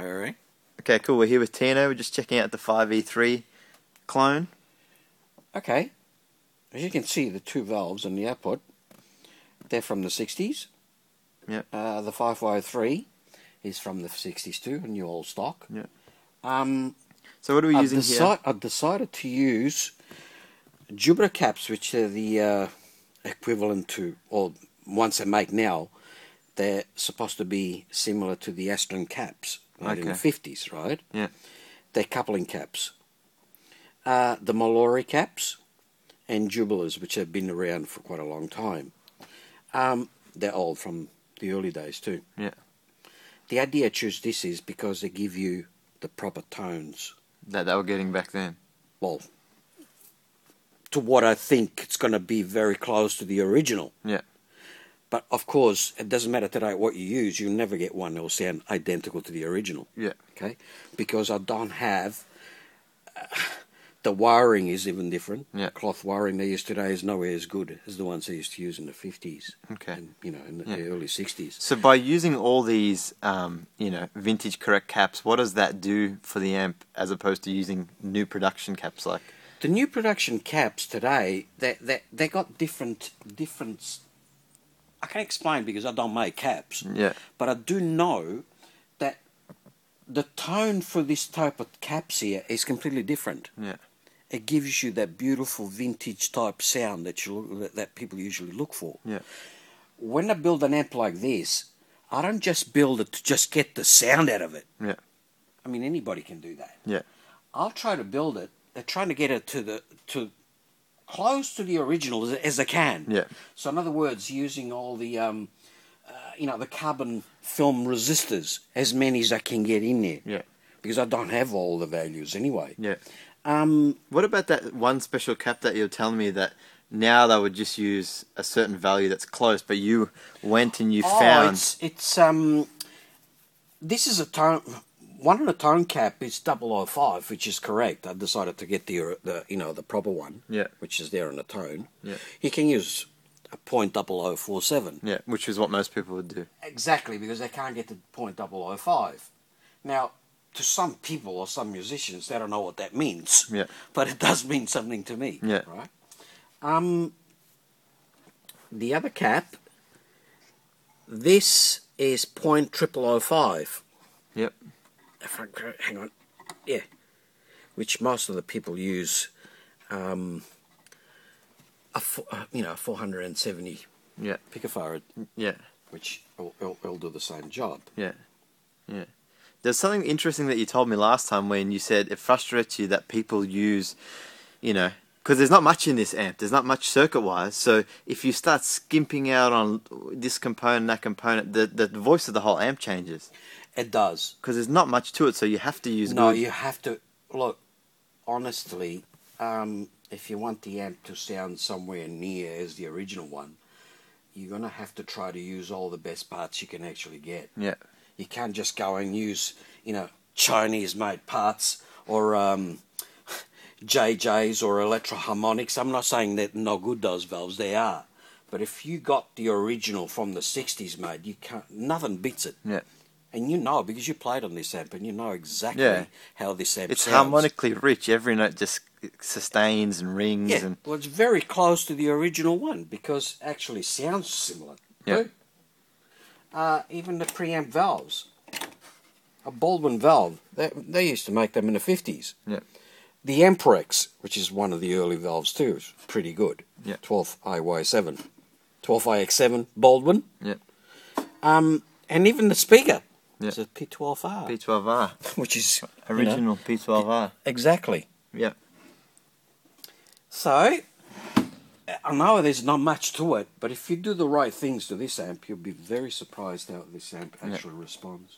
Alright. Okay, cool. We're here with Tino. We're just checking out the 5E3 clone. Okay. As you can see, the two valves on the output, they're from the 60s. Yep. The 5Y3 is from the 60s too, a new old stock. Yeah. So what are we using here? I've decided to use Jupiter caps, which are the equivalent to, or ones they make now, they're supposed to be similar to the Astron caps made in the 50s, right? Yeah. They're coupling caps. The Mallory caps and Jubilers, which have been around for quite a long time. They're old from the early days too. Yeah. The idea I choose this is because they give you the proper tones. That they were getting back then. Well, to what I think it's going to be very close to the original. Yeah. But of course, it doesn't matter today what you use. You'll never get one that will sound identical to the original. Yeah. Okay? Because I don't have... the wiring is even different. Yeah. Cloth wiring they use today is nowhere as good as the ones they used to use in the 50s. Okay. And, in the early 60s. So by using all these, vintage correct caps, what does that do for the amp as opposed to using new production caps like? The new production caps today, they got different. I can't explain because I don't make caps. Yeah. But I do know that the tone for this type of caps here is completely different. Yeah. It gives you that beautiful vintage type sound that people usually look for. Yeah. When I build an amp like this, I don't just build it to just get the sound out of it. Yeah. I mean, anybody can do that. Yeah. I'll try to build it. They're trying to get it to close to the original as I can. Yeah. So in other words, using all the the carbon film resistors, as many as I can get in there. Yeah. Because I don't have all the values anyway. Yeah. What about that one special cap that you're telling me that now they would just use a certain value that's close, but you went and you found... This is a tone... One on the tone cap is 005, which is correct. I decided to get the proper one, which is there on the tone. Yeah. You can use a .0047. Yeah, which is what most people would do. Exactly, because they can't get to .005. Now, to some people or some musicians, they don't know what that means. Yeah. But it does mean something to me. Yeah. Right? The other cap, this is .0005. Yep. Hang on, yeah, which most of the people use, a 470 picofarad, which will do the same job. Yeah, yeah. There's something interesting that you told me last time when you said it frustrates you that people use, because there's not much in this amp, there's not much circuit-wise, so if you start skimping out on this component, that component, the voice of the whole amp changes. It does. Because there's not much to it, so you have to use... No, you have to... Look, honestly, if you want the amp to sound somewhere near as the original one, you're going to have to try to use all the best parts you can actually get. Yeah. You can't just go and use, Chinese-made parts or JJs or electro-harmonics. I'm not saying that no good those valves, they are. But if you got the original from the 60s made, you can't... Nothing beats it. Yeah. And because you played on this amp and you know exactly how this amp sounds. It's harmonically rich. Every note just sustains and rings. Yeah, well, it's very close to the original one because it actually sounds similar. Yeah. Even the preamp valves. A Baldwin valve, they used to make them in the 50s. Yeah. The Amprex, which is one of the early valves too, is pretty good. Yeah. 12IY7. 12IX7 Baldwin. Yeah. And even the speaker. Yeah. It's a P12R. P12R. Which is... Original P12R. Exactly. Yeah. So, I know there's not much to it, but if you do the right things to this amp, you'll be very surprised how this amp actually responds.